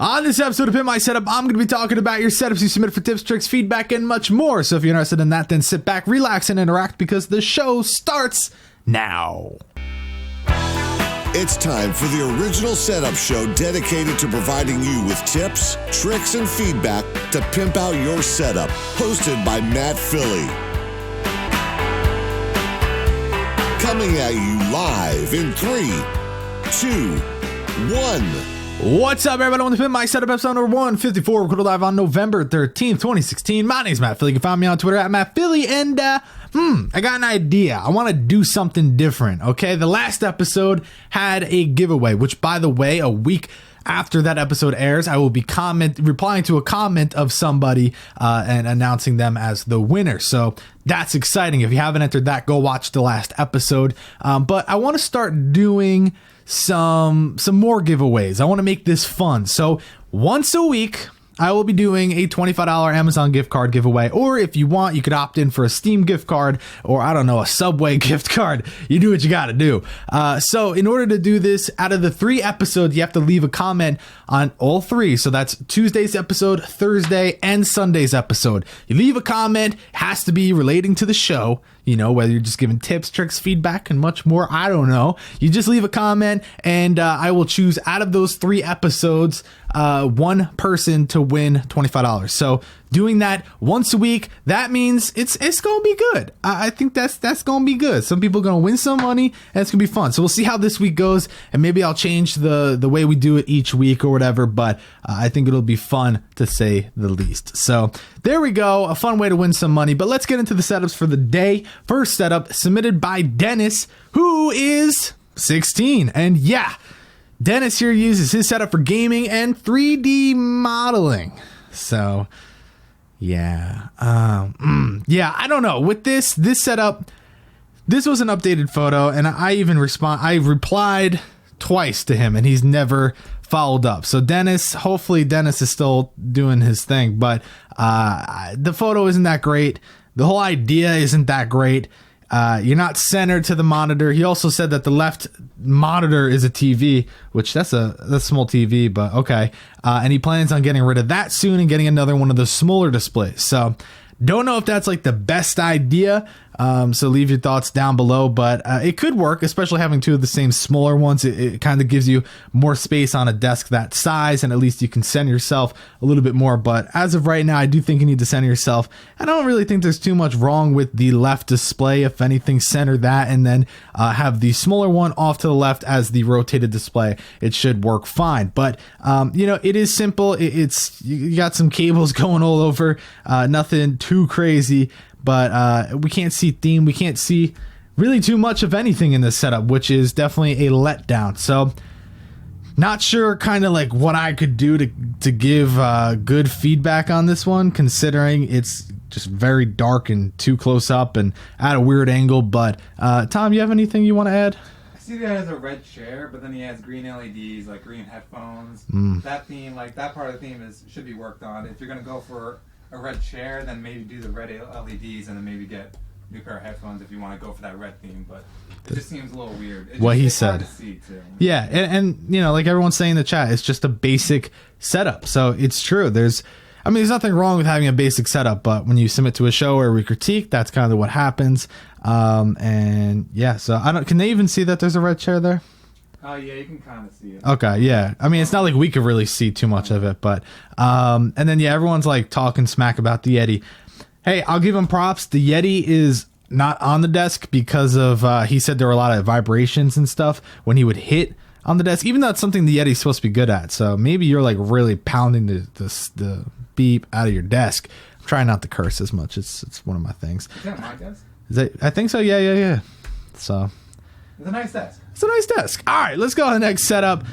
On this episode of Pimp My Setup, I'm going to be talking about your setups you submit for tips, tricks, feedback, and much more. So if you're interested in that, then sit back, relax, and interact because the show starts now. It's time for the original setup show dedicated to providing you with tips, tricks, and feedback to pimp out your setup. Hosted by Matt Philly. Coming at you live in 3, 2, 1. What's up, everybody? On the Pimp My Setup episode number 154. Recorded live on November 13th, 2016. My name's Matt Philly. You can find me on Twitter at Matt Philly. And, I got an idea. I want to do something different, okay? The last episode had a giveaway, which, by the way, a week after that episode airs, I will be replying to a comment of somebody and announcing them as the winner. So that's exciting. If you haven't entered that, go watch the last episode. But I want to start doing some more giveaways. I want to make this fun. So once a week, I will be doing a $25 Amazon gift card giveaway. Or if you want, you could opt in for a Steam gift card or, I don't know, a Subway gift card. You do what you got to do. So in order to do this, out of the 3 episodes, you have to leave a comment on all 3. So that's Tuesday's episode, Thursday, and Sunday's episode. You leave a comment, has to be relating to the show. You know, whether you're just giving tips, tricks, feedback, and much more, I don't know. You just leave a comment, and I will choose out of those 3 episodes, one person to win $25. So doing that once a week, that means it's gonna be good. I think that's gonna be good. Some people are gonna win some money, and it's gonna be fun. So we'll see how this week goes, and maybe I'll change the way we do it each week or whatever. But I think it'll be fun to say the least. So there we go, a fun way to win some money. But let's get into the setups for the day. First setup submitted by Dennis, who is 16, and yeah, Dennis here uses his setup for gaming and 3D modeling. So yeah, I don't know. With this setup, this was an updated photo, and I replied twice to him, and he's never followed up. So Dennis, hopefully Dennis is still doing his thing, but the photo isn't that great. The whole idea isn't that great. You're not centered to the monitor. He also said that the left monitor is a TV, which that's a small TV, but okay. And he plans on getting rid of that soon and getting another one of the smaller displays. So don't know if that's like the best idea. So leave your thoughts down below, but it could work, especially having 2 of the same smaller ones. It kind of gives you more space on a desk that size, and at least you can center yourself a little bit more. But as of right now, I do think you need to center yourself. I don't really think there's too much wrong with the left display. If anything, center that and then have the smaller one off to the left as the rotated display. It should work fine. But it is simple. You got some cables going all over, nothing too crazy. But we can't see theme. We can't see really too much of anything in this setup, which is definitely a letdown. So not sure kind of like what I could do to give good feedback on this one, considering it's just very dark and too close up and at a weird angle. But Tom, you have anything you want to add? I see that has a red chair, but then he has green LEDs, like green headphones. That theme, like that part of the theme should be worked on. If you're going to go for a red chair, then maybe do the red LEDs and then maybe get a new pair of headphones if you want to go for that red theme. But it just seems a little weird. What he said. Hard to see too. Yeah, and like everyone's saying in the chat, it's just a basic setup. So it's true. There's nothing wrong with having a basic setup, but when you submit to a show or we critique, that's kind of what happens. And yeah, so can they even see that there's a red chair there? Oh, yeah, you can kind of see it. Okay, yeah. It's not like we could really see too much of it, but and then yeah, everyone's like talking smack about the Yeti. Hey, I'll give him props. The Yeti is not on the desk because of he said there were a lot of vibrations and stuff when he would hit on the desk, even though it's something the Yeti's supposed to be good at. So maybe you're like really pounding the beep out of your desk. I'm trying not to curse as much. It's one of my things. Is that my desk? I think so. Yeah. So it's a nice desk. It's a nice desk. All right, let's go to the next setup.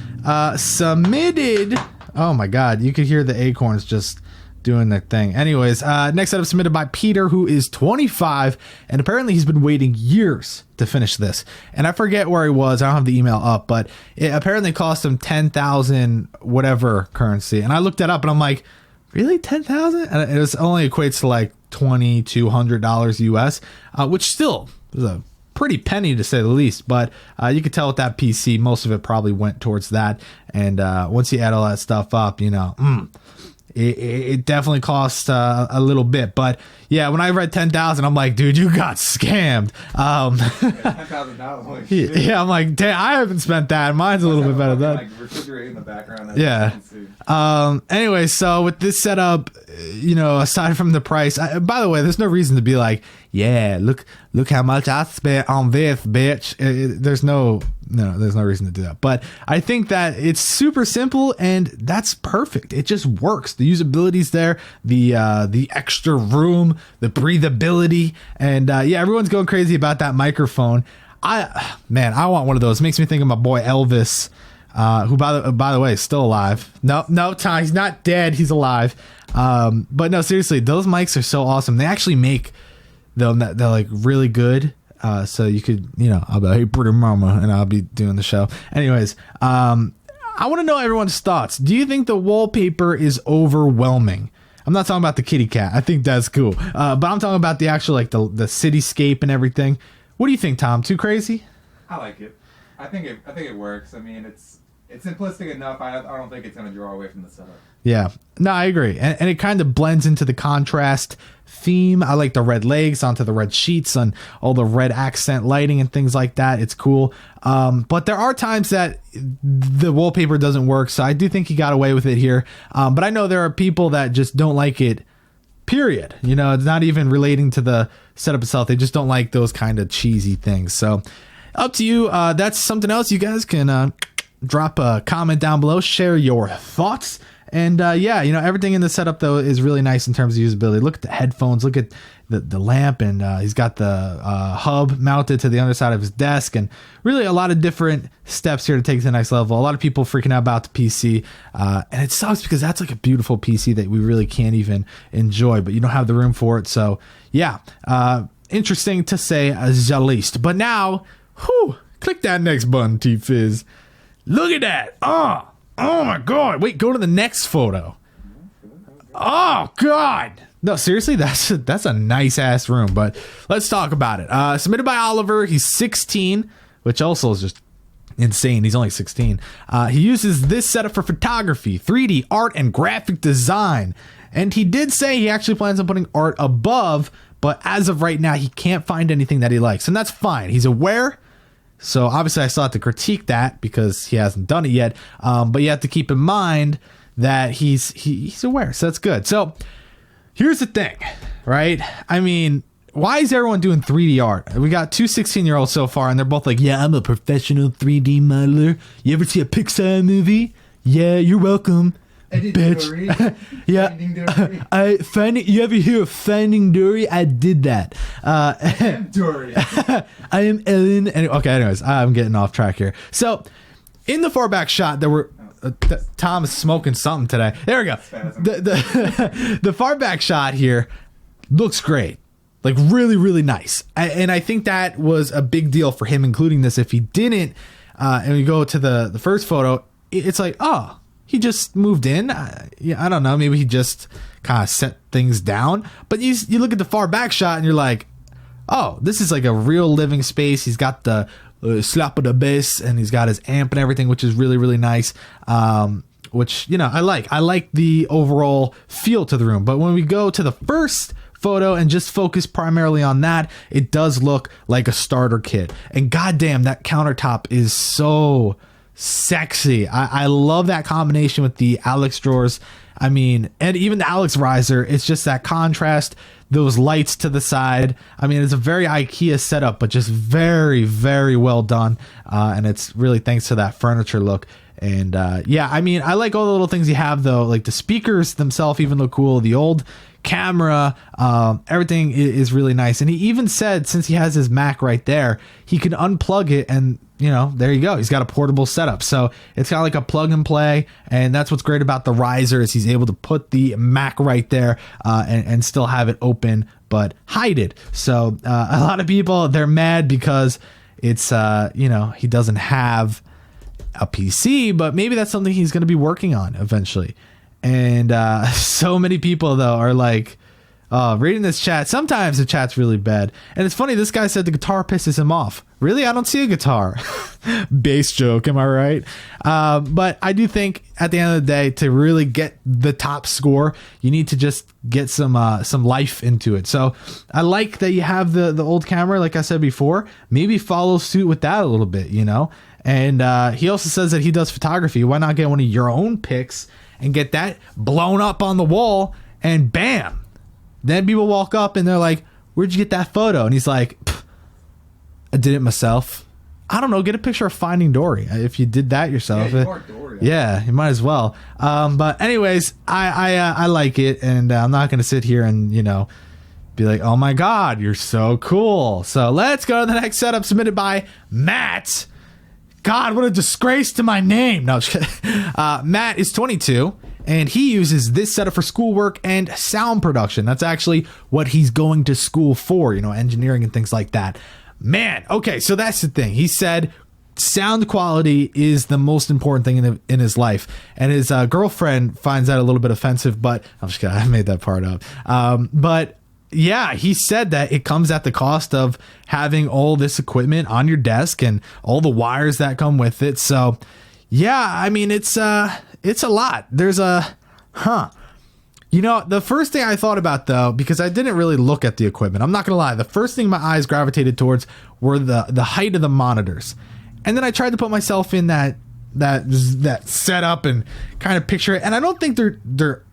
Submitted. Oh my God, you could hear the acorns just doing their thing. Anyways, next setup submitted by Peter, who is 25, and apparently he's been waiting years to finish this. And I forget where he was. I don't have the email up, but it apparently cost him 10,000 whatever currency. And I looked that up, and I'm like, really, 10,000? And it only equates to like $2,200 US, which still is a pretty penny to say the least, but you could tell with that PC, most of it probably went towards that. And once you add all that stuff up, it definitely costs a little bit. But yeah, when I read 10,000, I'm like, dude, you got scammed. $10,000. Yeah, I'm like, damn, I haven't spent that. Mine's a little bit better than that. Like refrigerator in the background. Yeah. Anyway, so with this setup, aside from the price, by the way, there's no reason to be like, yeah, look how much I spent on this, bitch. There's no reason to do that. But I think that it's super simple, and that's perfect. It just works. The usability's there, the extra room, the breathability, and everyone's going crazy about that microphone. I want one of those. It makes me think of my boy Elvis, who by the way is still alive. No, Tom, he's not dead. He's alive. But no, seriously, those mics are so awesome. They actually make them that they're like really good. So you could, I'll be like, hey, pretty mama, and I'll be doing the show. Anyways, I want to know everyone's thoughts. Do you think the wallpaper is overwhelming? I'm not talking about the kitty cat. I think that's cool. But I'm talking about the actual, like the cityscape and everything. What do you think, Tom? Too crazy? I like it. I think it works. I mean, it's simplistic enough. I don't think it's going to draw away from the setup. Yeah. No, I agree. And it kind of blends into the contrast theme. I like the red legs onto the red sheets and all the red accent lighting and things like that. It's cool. But there are times that the wallpaper doesn't work. So I do think he got away with it here. But I know there are people that just don't like it, period. It's not even relating to the setup itself. They just don't like those kind of cheesy things. So up to you. That's something else. You guys can drop a comment down below, share your thoughts. And everything in the setup though is really nice in terms of usability. Look at the headphones, look at the lamp, and he's got the hub mounted to the underside of his desk, and really a lot of different steps here to take to the next level. A lot of people freaking out about the PC, and it sucks because that's like a beautiful PC that we really can't even enjoy, but you don't have the room for it. So yeah, interesting to say the least. But now, click that next button, T-Fizz. Look at that. Oh my God. Wait, go to the next photo. Oh God. No, seriously, that's a nice ass room, but let's talk about it. Submitted by Oliver. He's 16, which also is just insane. He's only 16. He uses this setup for photography, 3D art, and graphic design. And he did say he actually plans on putting art above, but as of right now, he can't find anything that he likes, and that's fine. He's aware. So obviously I still have to critique that because he hasn't done it yet. But you have to keep in mind that he's aware. So that's good. So here's the thing, right? I mean, why is everyone doing 3D art? We got two 16-year-olds so far, and they're both like, yeah, I'm a professional 3D modeler. You ever see a Pixar movie? Yeah, you're welcome. Bitch. Yeah. You ever hear of Finding Dory? I did that. Dory. I am Ellen. Anyways, I'm getting off track here. So, in the far back shot, there were Tom is smoking something today. There we go. The far back shot here looks great. Like really, really nice. And I think that was a big deal for him including this. If he didn't, and we go to the first photo, it's like, oh, he just moved in. I don't know. Maybe he just kind of set things down. But you look at the far back shot and you're like, oh, this is like a real living space. He's got the slap of the bass, and he's got his amp and everything, which is really, really nice. Which, I like. I like the overall feel to the room. But when we go to the first photo and just focus primarily on that, it does look like a starter kit. And goddamn, that countertop is so sexy. I love that combination with the Alex drawers. I mean, and even the Alex riser, it's just that contrast, those lights to the side. I mean, it's a very IKEA setup, but just very, very well done. And it's really thanks to that furniture look. And I mean, I like all the little things you have though, like the speakers themselves even look cool. The old camera, everything is really nice. And he even said, since he has his Mac right there, he can unplug it and there you go. He's got a portable setup. So it's kind of like a plug and play. And that's what's great about the riser is he's able to put the Mac right there and still have it open, but hide it. So a lot of people, they're mad because it's, he doesn't have a PC, but maybe that's something he's going to be working on eventually. And so many people though are like, Reading this chat, sometimes the chat's really bad. And it's funny, this guy said the guitar pisses him off. Really? I don't see a guitar. Bass joke, am I right? But I do think at the end of the day, to really get the top score, you need to just get some life into it. So I like that you have the old camera, like I said before. Maybe follow suit with that a little bit, you know? And he also says that he does photography. Why not get one of your own pics and get that blown up on the wall, and bam! Then people walk up and they're like, where'd you get that photo? And he's like, I did it myself. I don't know. Get a picture of Finding Dory if you did that yourself. Yeah, you are Dory. Yeah, you might as well. But anyways, I like it, and I'm not going to sit here and, you know, be like, oh my God, you're so cool. So let's go to the next setup submitted by Matt. God, what a disgrace to my name. No, Matt is 22. And he uses this setup for schoolwork and sound production. That's actually what he's going to school for, you know, engineering and things like that. Man, okay, so that's the thing. He said sound quality is the most important thing in his life. And his girlfriend finds that a little bit offensive, but I'm just kidding. I made that part up. But yeah, he said that it comes at the cost of having all this equipment on your desk and all the wires that come with it. So yeah, I mean, it's a lot. There's you know, the first thing I thought about, though, because I didn't really look at the equipment, I'm not gonna lie, the first thing my eyes gravitated towards were the height of the monitors. And then I tried to put myself in that setup and kind of picture it, and I don't think they're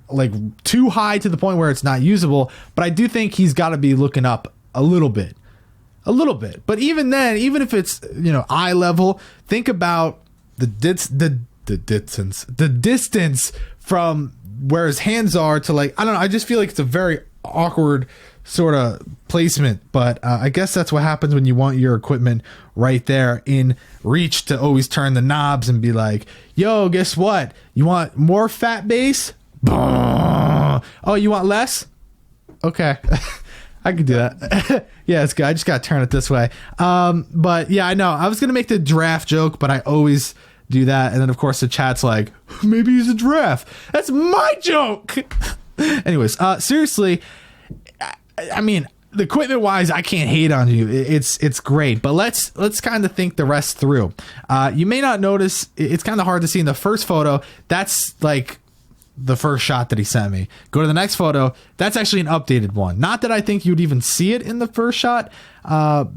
like too high to the point where it's not usable, but I do think he's got to be looking up a little bit. But even then, even if it's, you know, eye level, think about the distance from where his hands are to, like, I don't know, I just feel like it's a very awkward sort of placement, but I guess that's what happens when you want your equipment right there in reach to always turn the knobs and be like, yo, guess what? You want more fat bass? Oh, you want less? Okay. I could do that. Yeah, it's good. I just got to turn it this way. But yeah, I know. I was going to make the giraffe joke, but I always do that. And then, of course, the chat's like, maybe he's a giraffe. That's my joke. Anyways, seriously, I mean, the equipment wise, I can't hate on you. It's great. But let's kind of think the rest through. You may not notice, it's kind of hard to see in the first photo. That's like the first shot that he sent me. Go to the next photo. That's actually an updated one. Not that I think you'd even see it in the first shot,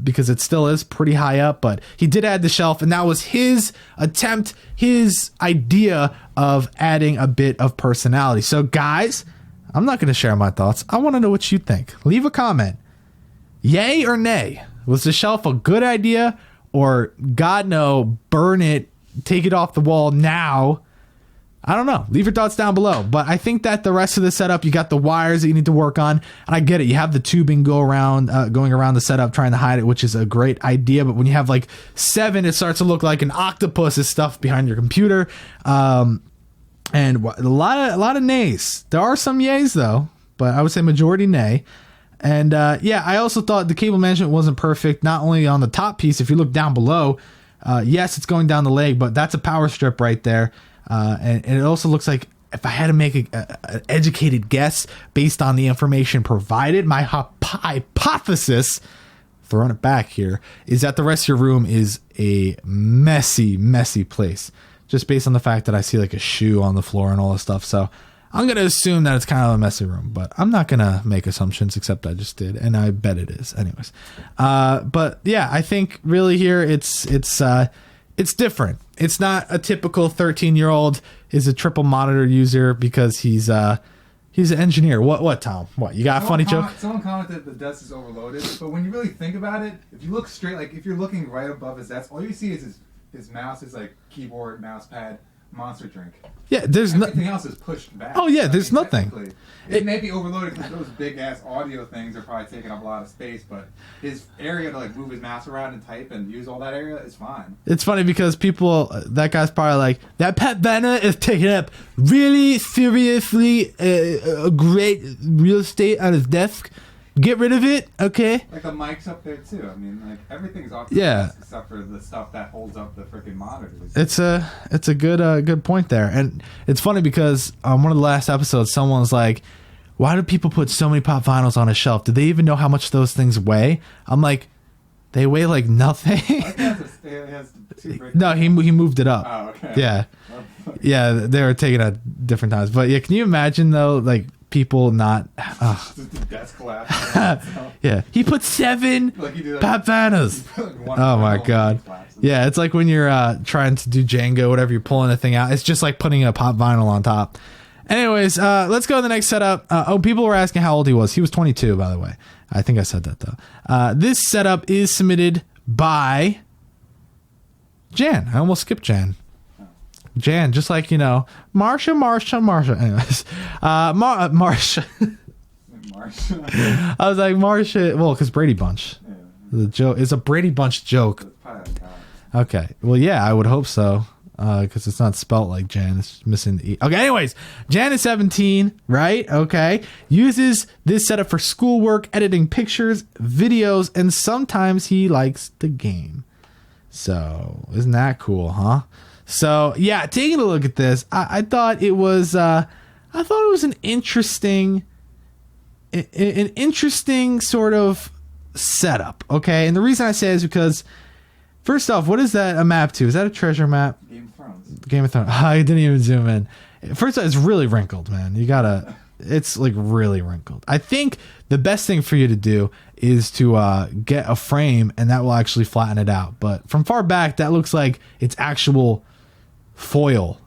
because it still is pretty high up, but he did add the shelf, and that was his attempt, his idea of adding a bit of personality. So guys, I'm not going to share my thoughts. I want to know what you think. Leave a comment. Yay or nay? Was the shelf a good idea, or God no, burn it, take it off the wall now? I don't know. Leave your thoughts down below. But I think that the rest of the setup, you got the wires that you need to work on. And I get it. You have the tubing going around the setup trying to hide it, which is a great idea. But when you have like 7, it starts to look like an octopus is stuffed behind your computer. And a lot of nays. There are some yays though, but I would say majority nay. And yeah, I also thought the cable management wasn't perfect. Not only on the top piece, if you look down below, yes, it's going down the leg, but that's a power strip right there. And it also looks like, if I had to make an educated guess based on the information provided, my hypothesis, throwing it back here, is that the rest of your room is a messy place. Just based on the fact that I see like a shoe on the floor and all this stuff. So I'm going to assume that it's kind of a messy room, but I'm not going to make assumptions, except I just did. And I bet it is anyways. But yeah, I think really here it's different. It's not a typical 13-year-old is a triple monitor user because he's an engineer. What, Tom? What, you got a funny joke? Someone commented the desk is overloaded, but when you really think about it, if you look straight, like if you're looking right above his desk, all you see is his mouse, his like keyboard, mouse pad, monster drink. Yeah, there's everything else is pushed back. Oh yeah, there's nothing. It may be overloaded because those big ass audio things are probably taking up a lot of space, but his area to like move his mouse around and type and use all that area is fine. It's funny because that guy's probably like, that pet banner is taking up really seriously a great real estate on his desk. Get rid of it, okay? Like the mic's up there too. I mean, like everything's off the desk except for the stuff that holds up the freaking monitors. It's a good point there, and it's funny because on one of the last episodes, someone was like, why do people put so many pop vinyls on a shelf? Do they even know how much those things weigh? I'm like, they weigh like nothing. No, he moved it up. Oh, okay. Yeah. Yeah, they were taken at different times. But yeah, can you imagine though, like people not... The desk collapse. Yeah, he put 7 pop vinyls. Oh my God. Yeah, it's like when you're trying to do Django, whatever, you're pulling the thing out. It's just like putting a pop vinyl on top. Anyways, let's go to the next setup. People were asking how old he was. He was 22, by the way. I think I said that, though. This setup is submitted by Jan. I almost skipped Jan. Jan, just like, you know, Marsha. Anyways, Marsha. I was like, Marsha. Well, because Brady Bunch. Yeah. The joke is a Brady Bunch joke. Okay. Well, yeah, I would hope so. Because it's not spelt like Jan. It's missing the E. Okay, anyways. Jan is 17, right? Okay. Uses this setup for schoolwork, editing pictures, videos, and sometimes he likes the game. So, isn't that cool, huh? So, yeah, taking a look at this, I thought it was an interesting sort of setup, okay? And the reason I say is because, first off, what is that a map to? Is that a treasure map? Game of Thrones. I didn't even zoom in. First off, it's really wrinkled, man. It's like really wrinkled. I think the best thing for you to do is to get a frame, and that will actually flatten it out. But from far back, that looks like it's actual foil.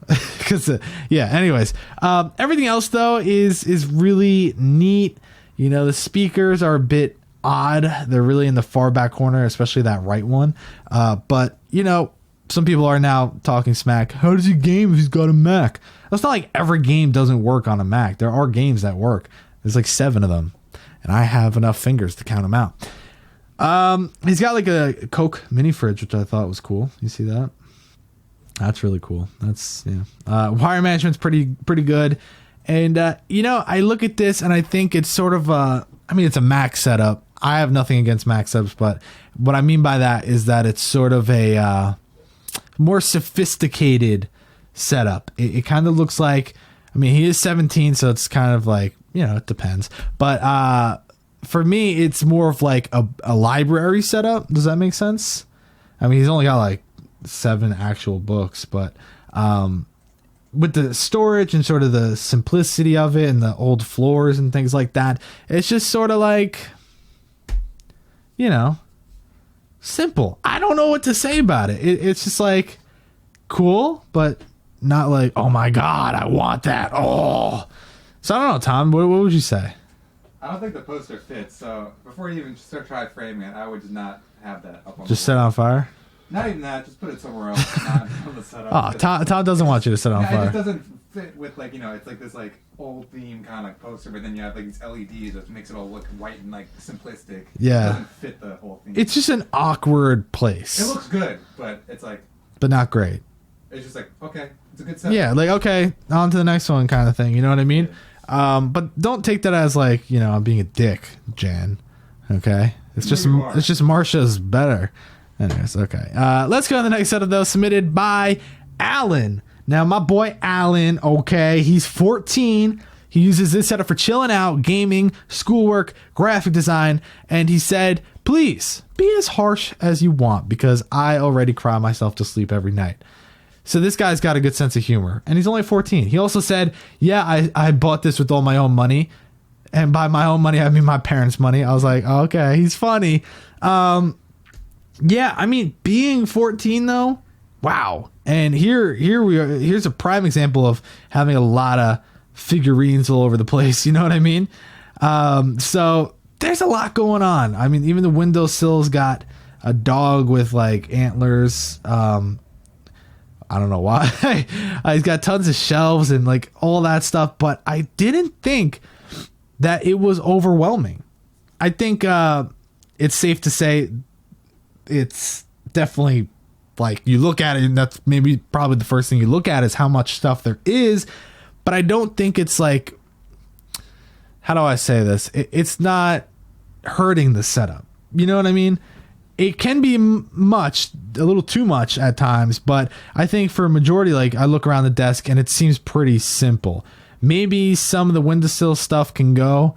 Anyways, everything else though is really neat. You know, the speakers are a bit odd. They're really in the far back corner, especially that right one. But you know, some people are now talking smack. How does he game if he's got a Mac? It's not like every game doesn't work on a Mac. There are games that work. There's like 7 of them, and I have enough fingers to count them out. He's got like a Coke mini fridge, which I thought was cool. You see that? That's really cool. That's, yeah. Wire management's pretty good. And, you know, I look at this and I think it's sort of it's a Mac setup. I have nothing against Mac setups, but what I mean by that is that it's sort of a more sophisticated setup. It kind of looks like, I mean, he is 17, so it's kind of like, you know, it depends. But for me, it's more of like a library setup. Does that make sense? I mean, he's only got like 7 actual books, but with the storage and sort of the simplicity of it and the old floors and things like that, it's just sort of like, you know, simple. I don't know what to say about it. It's just like cool, but not like, oh my God, I want that. Oh, so I don't know, Tom, what would you say? I don't think the poster fits, so before you even try framing it, I would just not have that up on just set on fire? Not even that, just put it somewhere else. Not on the setup. Oh, Tom doesn't want you to set on fire. It just doesn't fit with, like, you know, it's like this like old theme kind of like poster, but then you have like these LEDs, which makes it all look white and like simplistic. Yeah. It doesn't fit the whole theme. It's just an awkward place. It looks good, but it's like... But not great. It's just like, okay, it's a good setup. Yeah, like, okay, on to the next one kind of thing, you know what I mean? Yeah. But don't take that as like, you know, I'm being a dick, Jan. Okay? It's just Marsha's better. Anyways, okay. Let's go to the next set of those submitted by Alan. Now, my boy Alan, okay, he's 14. He uses this setup for chilling out, gaming, schoolwork, graphic design, and he said, please be as harsh as you want because I already cry myself to sleep every night. So this guy's got a good sense of humor, and he's only 14. He also said, yeah, I bought this with all my own money, and by my own money, I mean my parents' money. I was like, oh, okay, he's funny. Yeah, I mean, being 14 though, wow. And here we are. Here's a prime example of having a lot of figurines all over the place. You know what I mean? So there's a lot going on. I mean, even the windowsill's got a dog with like antlers. I don't know why. He's got tons of shelves and like all that stuff, but I didn't think that it was overwhelming. I think it's safe to say it's definitely like you look at it and that's maybe probably the first thing you look at is how much stuff there is, but I don't think it's like, how do I say this? It's not hurting the setup. You know what I mean? It can be much, a little too much at times, but I think for a majority, like I look around the desk and it seems pretty simple. maybe some of the windowsill stuff can go,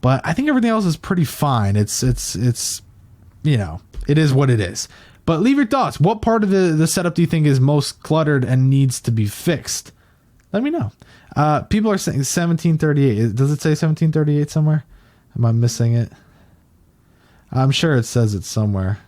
but I think everything else is pretty fine. It's you know, it is what it is. But leave your thoughts. What part of the setup do you think is most cluttered and needs to be fixed? Let me know. People are saying 1738. Does it say 1738 somewhere? Am I missing it? I'm sure it says it somewhere.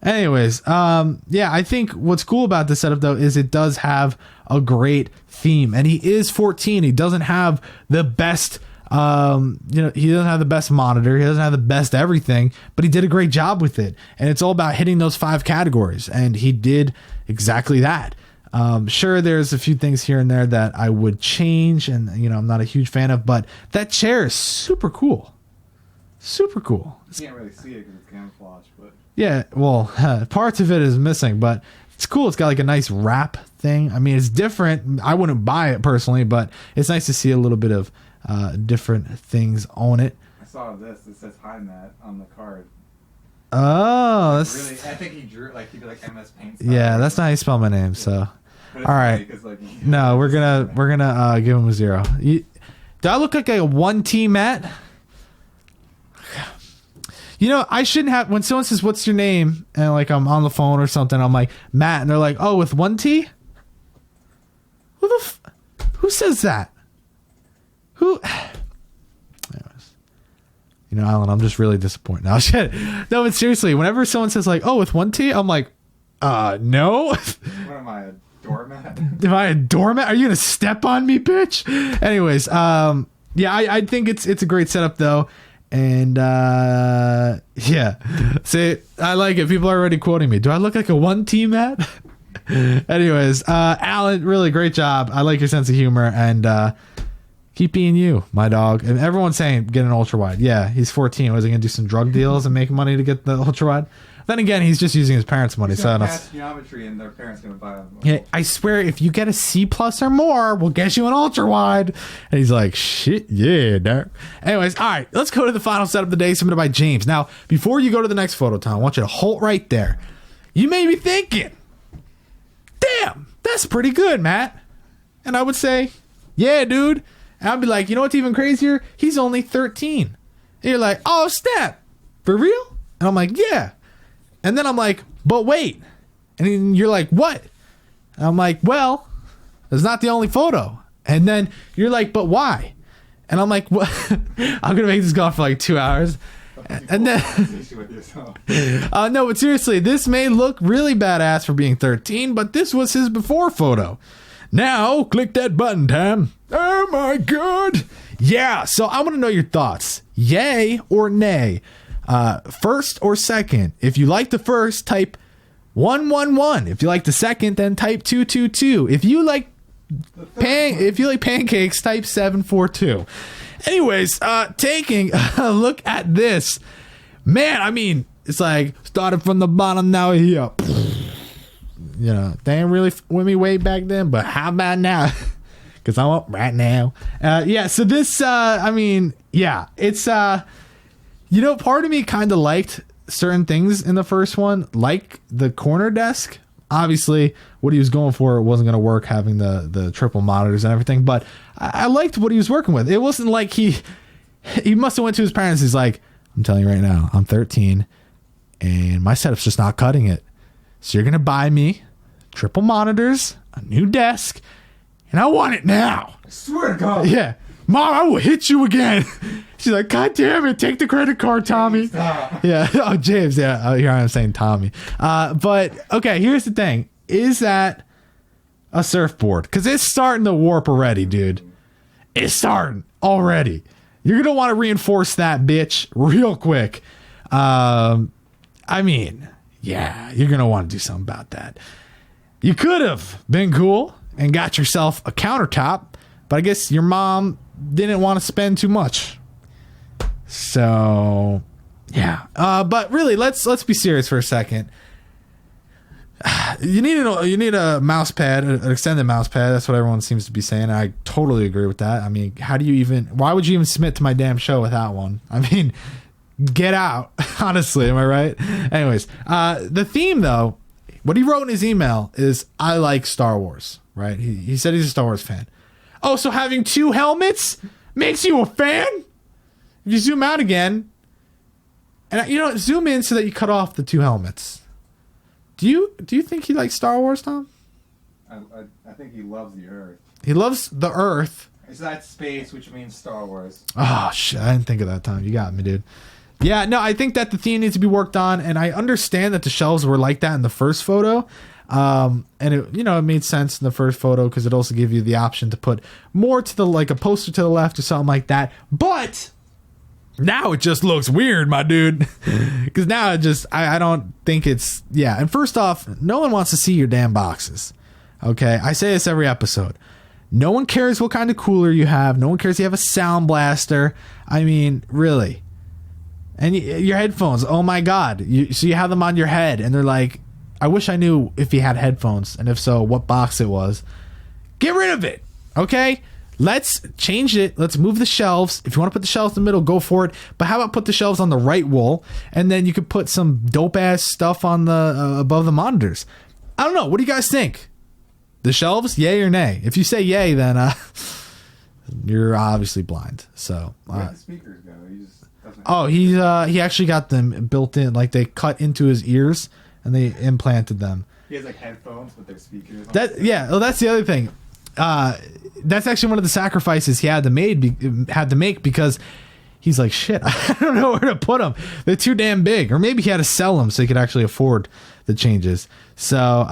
Anyways, yeah, I think what's cool about this setup, though, is it does have a great theme. And he is 14. He doesn't have the best, he doesn't have the best monitor. He doesn't have the best everything, but he did a great job with it. And it's all about hitting those 5 categories. And he did exactly that. Sure, there's a few things here and there that I would change and, I'm not a huge fan of, but that chair is super cool. Super cool. You can't really see it because it's camouflage, but... Yeah, well, parts of it is missing, but it's cool. It's got like a nice wrap thing. I mean, it's different. I wouldn't buy it personally, but it's nice to see a little bit of different things on it. I saw this. It says "Hi Matt" on the card. Oh, that's really. I think he drew he did like MS Paint. Yeah, that's not how you spell my name. So, all right. No, we're gonna give him a 0. Do I look like a 1T Matt? I shouldn't have, when someone says, what's your name? And like, I'm on the phone or something. I'm like, Matt. And they're like, oh, with 1T? Who says that? Who? Anyways. Alan, I'm just really disappointed now. Shit. No, but seriously, whenever someone says like, oh, with 1T, I'm like, no. What am I, a doormat? Am I a doormat? Are you going to step on me, bitch? Anyways, yeah, I think it's a great setup though. And yeah, see, I like it. People are already quoting me. Do I look like a 1T Matt? Anyways, Alan, really great job. I like your sense of humor, and keep being you, my dog. And everyone's saying get an ultra wide. Yeah, he's 14. Was he gonna do some drug deals and make money to get the ultra wide? Then again, he's just using his parents' money. So pass geometry, and their parents gonna buy them. Yeah, I swear, if you get a C+ or more, we'll get you an ultra wide. And he's like, shit, yeah, Derek. Anyways, all right, let's go to the final setup of the day, submitted by James. Now, before you go to the next photo, Tom, I want you to hold right there. You may be thinking, damn, that's pretty good, Matt. And I would say, yeah, dude. And I'd be like, you know what's even crazier? He's only 13. And you're like, oh, snap, for real? And I'm like, yeah. And then I'm like, but wait. And you're like, what? And I'm like, well, it's not the only photo. And then you're like, but why? And I'm like, what? I'm going to make this go on for like 2 hours. And then, no, but seriously, this may look really badass for being 13, but this was his before photo. Now, click that button, Tam. Oh my God. Yeah, so I want to know your thoughts. Yay or nay? First or second. If you like the first, type 111. If you like the second, then type 222. If you like pancakes, type 742. Anyways, taking a look at this, man, I mean, it's like started from the bottom, now here. They ain't really with me way back then, but how about now? Because I'm up right now. Yeah, so this, I mean, yeah, it's, part of me kind of liked certain things in the first one, like the corner desk. Obviously, what he was going for wasn't going to work, having the triple monitors and everything, but I liked what he was working with. It wasn't like he must have went to his parents. He's like, I'm telling you right now, I'm 13, and my setup's just not cutting it. So you're going to buy me triple monitors, a new desk, and I want it now. I swear to God. Yeah. Mom, I will hit you again. She's like, God damn it, take the credit card, Tommy. Yeah. Oh, James. Yeah. Here I am saying Tommy. But okay, here's the thing. Is that a surfboard? Because it's starting to warp already, dude. It's starting already. You're going to want to reinforce that bitch real quick. I mean, yeah, you're going to want to do something about that. You could have been cool and got yourself a countertop, but I guess your mom didn't want to spend too much. So, yeah. But really, let's be serious for a second. You need a mouse pad, an extended mouse pad. That's what everyone seems to be saying. I totally agree with that. I mean, why would you even submit to my damn show without one? I mean, get out. Honestly, am I right? Anyways, the theme though, what he wrote in his email is, I like Star Wars, right? He said he's a Star Wars fan. Oh, so having 2 helmets makes you a fan? If you zoom out again, and you know, zoom in so that you cut off the 2 helmets. Do you think he likes Star Wars, Tom? I think he loves the Earth. He loves the Earth. It's that space, which means Star Wars. Oh shit! I didn't think of that, Tom. You got me, dude. Yeah, no, I think that the theme needs to be worked on, and I understand that the shelves were like that in the first photo. And it, you know, it made sense in the first photo because it also gave you the option to put more to the, like a poster to the left or something like that. But now it just looks weird, my dude. Because now it just, I don't think it's, yeah. And first off, no one wants to see your damn boxes. Okay, I say this every episode. No one cares what kind of cooler you have. No one cares if you have a sound blaster. I mean, really. And your headphones, oh my God. So you have them on your head, and they're like, I wish I knew if he had headphones, and if so, what box it was. Get rid of it, okay? Let's change it. Let's move the shelves. If you want to put the shelves in the middle, go for it. But how about put the shelves on the right wall, and then you could put some dope-ass stuff on the above the monitors. I don't know. What do you guys think? The shelves, yay or nay? If you say yay, then you're obviously blind. So where the speakers go? He just doesn't. Oh, he actually got them built in, like they cut into his ears and they implanted them. He has like headphones with their speakers. Well, that's the other thing. That's actually one of the sacrifices he had to make because he's like, shit, I don't know where to put them. They're too damn big. Or maybe he had to sell them so he could actually afford the changes. So,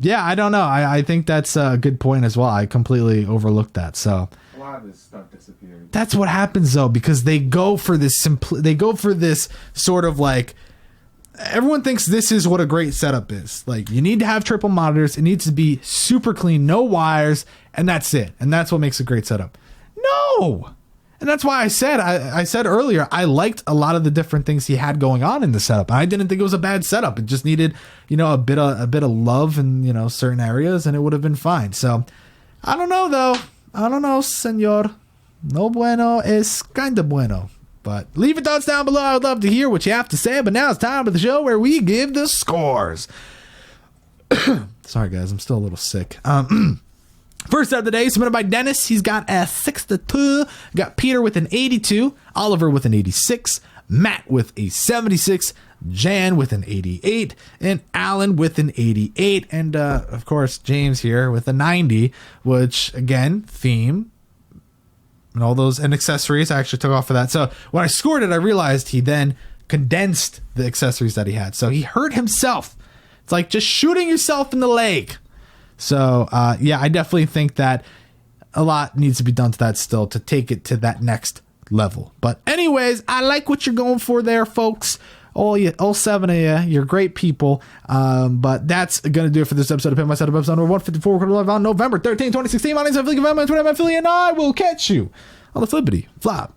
yeah, I don't know. I think that's a good point as well. I completely overlooked that. So a lot of this stuff disappeared. That's what happens though, because they go for this sort of like, everyone thinks this is what a great setup is. Like, you need to have triple monitors. It needs to be super clean, no wires, and that's it. And that's what makes a great setup. No. And that's why I said earlier, I liked a lot of the different things he had going on in the setup. I didn't think it was a bad setup. It just needed, you know, a bit of love in, you know, certain areas, and it would have been fine. So I don't know though. I don't know, senor. No bueno es kinda bueno. But leave your thoughts down below. I would love to hear what you have to say. But now it's time for the show where we give the scores. Sorry guys, I'm still a little sick. First up today, submitted by Dennis. He's got a 62. Got Peter with an 82. Oliver with an 86. Matt with a 76. Jan with an 88. And Alan with an 88. And, of course, James here with a 90. Which, again, theme. And all those and accessories. I actually took off for that. So when I scored it, I realized he then condensed the accessories that he had. So he hurt himself. It's like just shooting yourself in the leg. So, yeah, I definitely think that a lot needs to be done to that still to take it to that next level. But anyways, I like what you're going for there, folks. All 7 of you, you're great people. But that's going to do it for this episode of Pimp My Setup, episode number 154. We're live on November 13, 2016. My name's Philly, and I will catch you on the flippity flop.